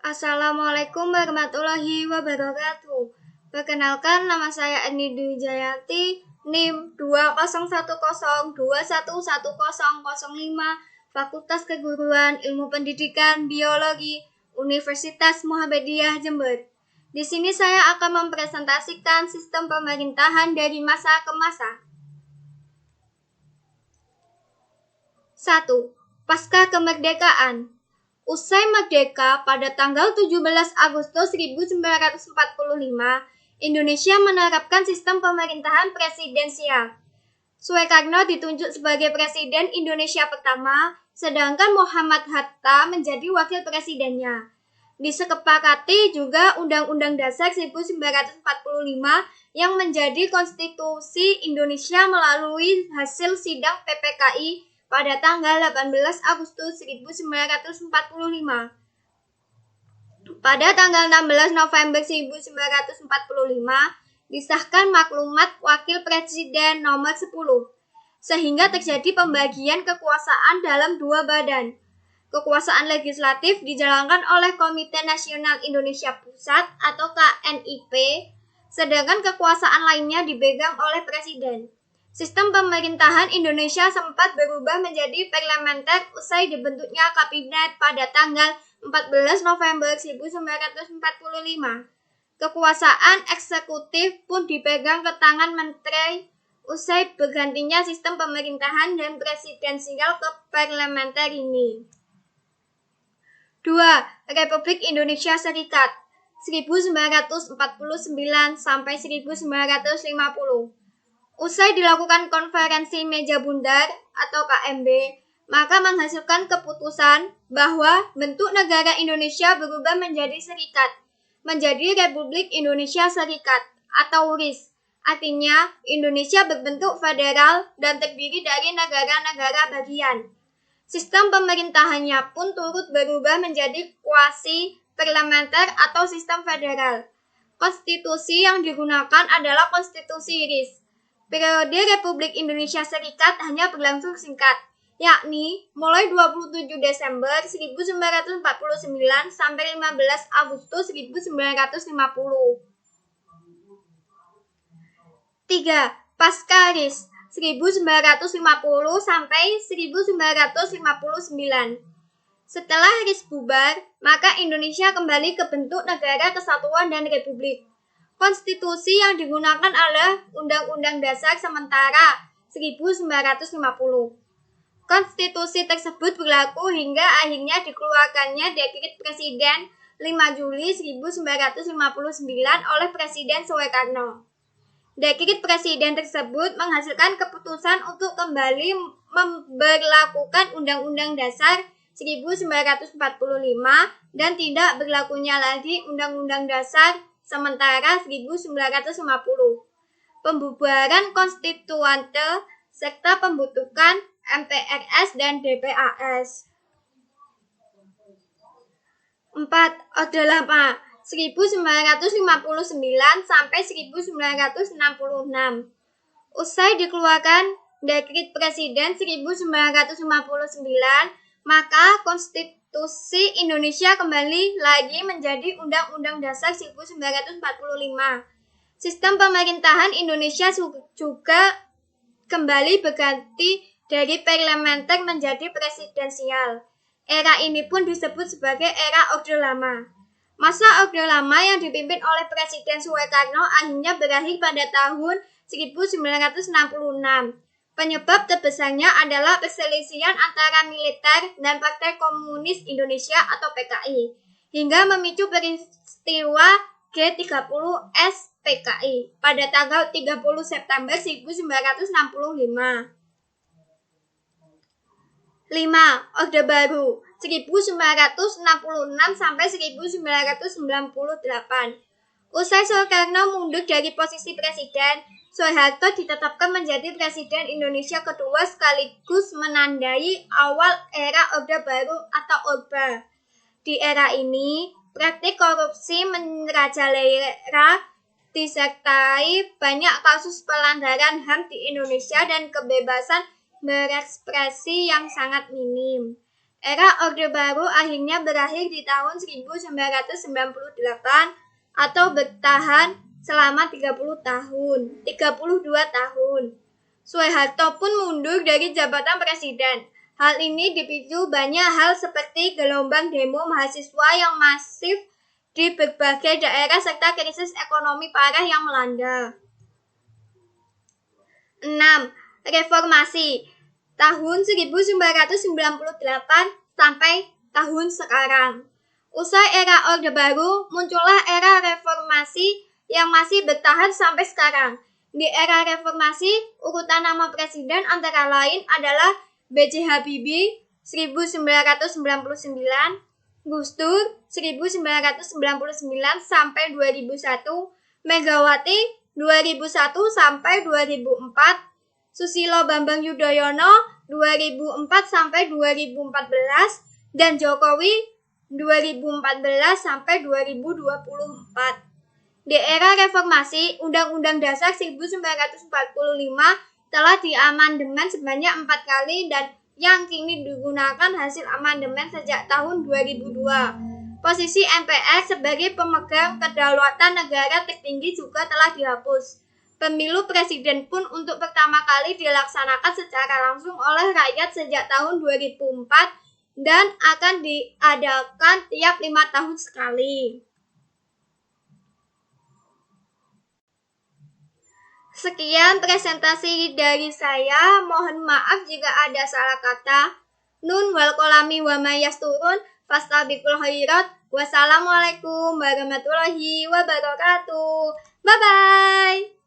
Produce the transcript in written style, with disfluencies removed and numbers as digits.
Assalamualaikum warahmatullahi wabarakatuh. Perkenalkan, nama saya Eni Dwi Jayanti, NIM 20102110005, Fakultas Keguruan Ilmu Pendidikan Biologi, Universitas Muhammadiyah Jember. Di sini saya akan mempresentasikan sistem pemerintahan dari masa ke masa. 1. Pasca kemerdekaan. Usai merdeka pada tanggal 17 Agustus 1945, Indonesia menerapkan sistem pemerintahan presidensial. Soekarno ditunjuk sebagai Presiden Indonesia pertama, sedangkan Muhammad Hatta menjadi wakil presidennya. Disepakati juga Undang-Undang Dasar 1945 yang menjadi konstitusi Indonesia melalui hasil sidang PPKI pada tanggal 18 Agustus 1945. Pada tanggal 16 November 1945, disahkan Maklumat Wakil Presiden nomor 10, sehingga terjadi pembagian kekuasaan dalam dua badan. Kekuasaan legislatif dijalankan oleh Komite Nasional Indonesia Pusat atau KNIP, sedangkan kekuasaan lainnya dipegang oleh Presiden. Sistem pemerintahan Indonesia sempat berubah menjadi parlementer usai dibentuknya kabinet pada tanggal 14 November 1945. Kekuasaan eksekutif pun dipegang ke tangan menteri usai bergantinya sistem pemerintahan dan presidensial ke parlementer ini. 2. Republik Indonesia Serikat 1949 sampai 1950. Usai dilakukan konferensi meja bundar atau KMB, maka menghasilkan keputusan bahwa bentuk negara Indonesia berubah menjadi serikat, menjadi Republik Indonesia Serikat atau RIS. Artinya, Indonesia berbentuk federal dan terdiri dari negara-negara bagian. Sistem pemerintahannya pun turut berubah menjadi kuasi parlementer atau sistem federal. Konstitusi yang digunakan adalah konstitusi RIS. Periode Republik Indonesia Serikat hanya berlangsung singkat, yakni mulai 27 Desember 1949 sampai 15 Agustus 1950. 3. Pasca RIS 1950 sampai 1959. Setelah RIS bubar, maka Indonesia kembali ke bentuk negara kesatuan dan republik. Konstitusi yang digunakan adalah Undang-Undang Dasar Sementara 1950. Konstitusi tersebut berlaku hingga akhirnya dikeluarkannya Dekret Presiden 5 Juli 1959 oleh Presiden Soekarno. Dekret Presiden tersebut menghasilkan keputusan untuk kembali memberlakukan Undang-Undang Dasar 1945 dan tidak berlakunya lagi Undang-Undang Dasar Sementara 1950, pembubaran konstituante, serta pembentukan MPRS dan DPAS. 4. Orde Lama 1959 sampai 1966. Usai dikeluarkan Dekret Presiden 1959, maka Konstitusi Indonesia kembali lagi menjadi Undang-Undang Dasar 1945. Sistem pemerintahan Indonesia juga kembali berganti dari parlementer menjadi presidensial. Era ini pun disebut sebagai era Orde Lama. Masa Orde Lama yang dipimpin oleh Presiden Soekarno akhirnya berakhir pada tahun 1966. Penyebab terbesarnya adalah perselisihan antara militer dan Partai Komunis Indonesia atau PKI, hingga memicu peristiwa G30S PKI pada tanggal 30 September 1965. 5. Orde Baru 1966 sampai 1998. Usai Soekarno mundur dari posisi presiden, Soeharto ditetapkan menjadi Presiden Indonesia kedua sekaligus menandai awal era Orde Baru atau Orba. Di era ini, praktik korupsi merajalela disertai banyak kasus pelanggaran HAM di Indonesia dan kebebasan berekspresi yang sangat minim. Era Orde Baru akhirnya berakhir di tahun 1998 atau bertahan selama 32 tahun. Soeharto pun mundur dari jabatan presiden. Hal ini dipicu banyak hal seperti gelombang demo mahasiswa yang masif di berbagai daerah serta krisis ekonomi parah yang melanda. 6. Reformasi tahun 1998 sampai tahun sekarang. Usai era Orde Baru, muncullah era reformasi yang masih bertahan sampai sekarang. Di era reformasi, urutan nama presiden antara lain adalah B.J. Habibie 1999, Gus Dur 1999 sampai 2001, Megawati 2001 sampai 2004, Susilo Bambang Yudhoyono 2004 sampai 2014, dan Jokowi 2014 sampai 2024. Di era reformasi, Undang-Undang Dasar 1945 telah diamandemen sebanyak 4 kali dan yang kini digunakan hasil amandemen sejak tahun 2002. Posisi MPR sebagai pemegang kedaulatan negara tertinggi juga telah dihapus. Pemilu presiden pun untuk pertama kali dilaksanakan secara langsung oleh rakyat sejak tahun 2004 dan akan diadakan tiap 5 tahun sekali. Sekian presentasi dari saya. Mohon maaf jika ada salah kata. Nun wal kolami wa mayasturun fastabiqul khairat. Wassalamualaikum warahmatullahi wabarakatuh. Bye bye.